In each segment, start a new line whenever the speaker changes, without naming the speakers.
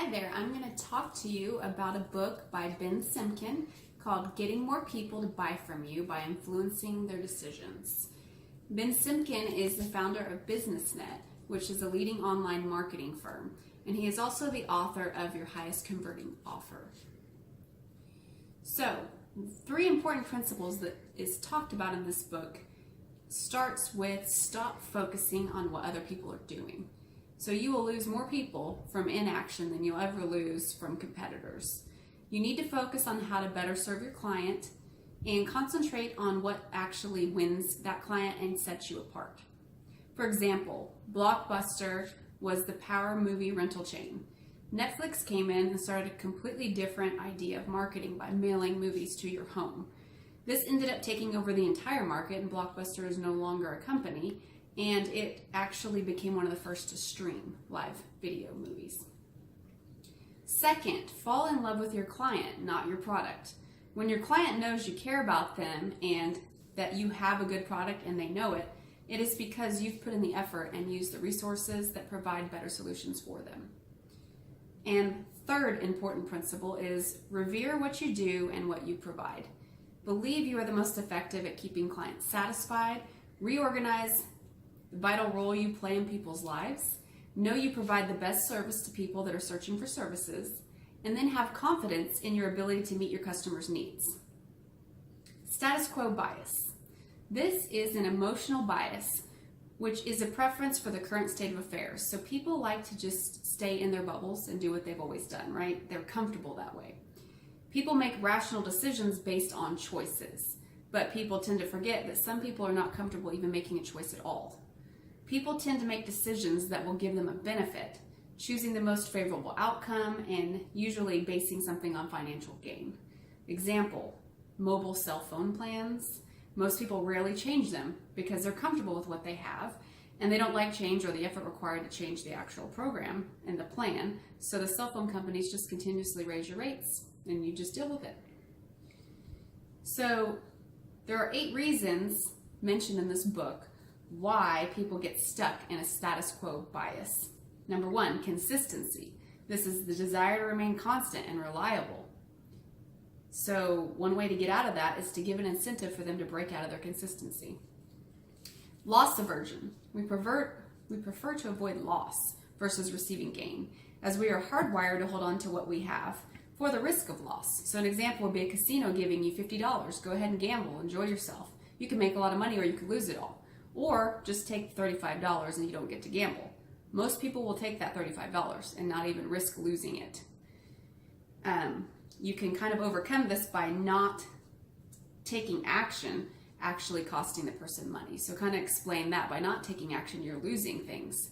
Hi there, I'm going to talk to you about a book by Ben Simkin called Getting More People to Buy From You by Influencing Their Decisions. Ben Simkin is the founder of BusinessNet, which is a leading online marketing firm, and he is also the author of Your Highest Converting Offer. So, 3 important principles that is talked about in this book starts with stop focusing on what other people are doing. So you will lose more people from inaction than you'll ever lose from competitors. You need to focus on how to better serve your client and concentrate on what actually wins that client and sets you apart. For example, Blockbuster was the power movie rental chain. Netflix came in and started a completely different idea of marketing by mailing movies to your home. This ended up taking over the entire market, and Blockbuster is no longer a company, and it actually became one of the first to stream live video movies. Second, fall in love with your client, not your product. When your client knows you care about them and that you have a good product and they know it, it is because you've put in the effort and used the resources that provide better solutions for them. And third important principle is revere what you do and what you provide. Believe you are the most effective at keeping clients satisfied, reorganize the vital role you play in people's lives, know you provide the best service to people that are searching for services, and then have confidence in your ability to meet your customers' needs. Status quo bias. This is an emotional bias, which is a preference for the current state of affairs. So people like to just stay in their bubbles and do what they've always done, right? They're comfortable that way. People make rational decisions based on choices, but people tend to forget that some people are not comfortable even making a choice at all. People tend to make decisions that will give them a benefit, choosing the most favorable outcome and usually basing something on financial gain. Example, mobile cell phone plans. Most people rarely change them because they're comfortable with what they have and they don't like change or the effort required to change the actual program and the plan. So the cell phone companies just continuously raise your rates and you just deal with it. So there are 8 reasons mentioned in this book why people get stuck in a status quo bias. Number 1, consistency. This is the desire to remain constant and reliable. So one way to get out of that is to give an incentive for them to break out of their consistency. Loss aversion. We prefer to avoid loss versus receiving gain, as we are hardwired to hold on to what we have for the risk of loss. So an example would be a casino giving you $50. Go ahead and gamble, enjoy yourself. You can make a lot of money or you could lose it all. Or just take $35 and you don't get to gamble. Most people will take that $35 and not even risk losing it. You can kind of overcome this by not taking action, actually costing the person money. So kind of explain that. By not taking action, you're losing things.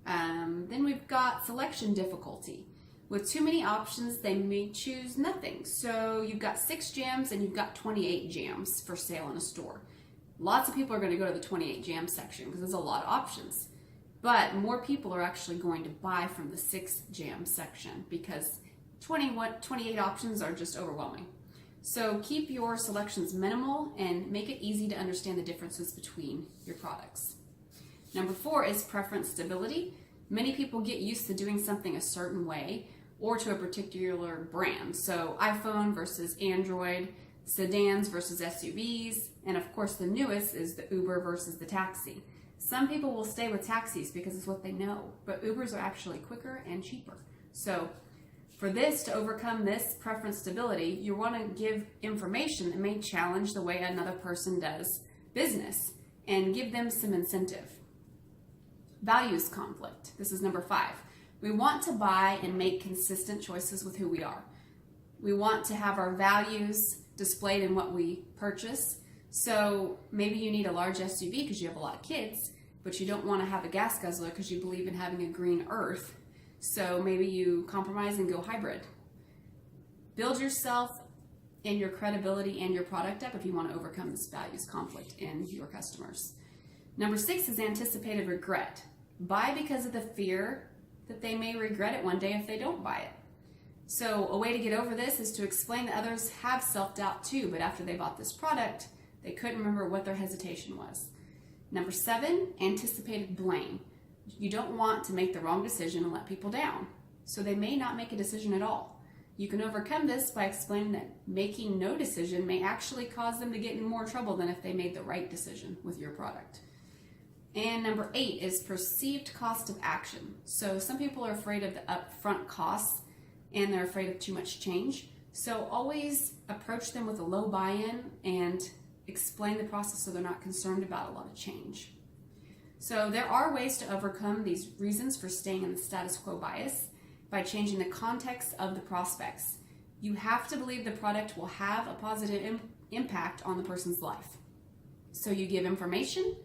Then we've got selection difficulty. With too many options, they may choose nothing. So you've got 6 jams and you've got 28 jams for sale in a store. Lots of people are going to go to the 28 jam section because there's a lot of options. But more people are actually going to buy from the 6 jam section because 28 options are just overwhelming. So keep your selections minimal and make it easy to understand the differences between your products. Number 4 is preference stability. Many people get used to doing something a certain way or to a particular brand. So iPhone versus Android, sedans versus SUVs, and of course the newest is the Uber versus the taxi. Some people will stay with taxis because it's what they know, but Ubers are actually quicker and cheaper. So for this to overcome this preference stability, you want to give information that may challenge the way another person does business and give them some incentive. Values conflict. This is number 5. We want to buy and make consistent choices with who we are. We want to have our values displayed in what we purchase. So maybe you need a large SUV because you have a lot of kids, but you don't want to have a gas guzzler because you believe in having a green earth. So maybe you compromise and go hybrid. Build yourself and your credibility and your product up if you want to overcome this values conflict in your customers. Number 6 is anticipated regret. Buy because of the fear that they may regret it one day if they don't buy it. So a way to get over this is to explain that others have self-doubt too, but after they bought this product, they couldn't remember what their hesitation was. Number 7, anticipated blame. You don't want to make the wrong decision and let people down. so they may not make a decision at all. You can overcome this by explaining that making no decision may actually cause them to get in more trouble than if they made the right decision with your product. And number 8 is perceived cost of action. So some people are afraid of the upfront costs and they're afraid of too much change. So always approach them with a low buy-in and explain the process so they're not concerned about a lot of change. So there are ways to overcome these reasons for staying in the status quo bias by changing the context of the prospects. You have to believe the product will have a positive impact on the person's life. So you give information,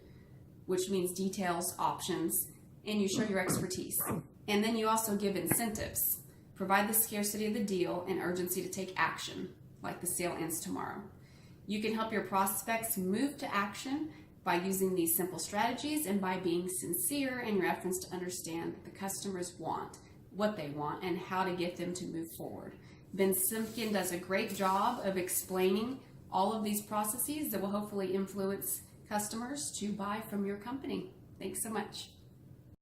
which means details, options, and you show your expertise. And then you also give incentives. Provide the scarcity of the deal and urgency to take action, like the sale ends tomorrow. You can help your prospects move to action by using these simple strategies and by being sincere in your efforts to understand what the customers want, what they want, and how to get them to move forward. Ben Simkin does a great job of explaining all of these processes that will hopefully influence customers to buy from your company. Thanks so much.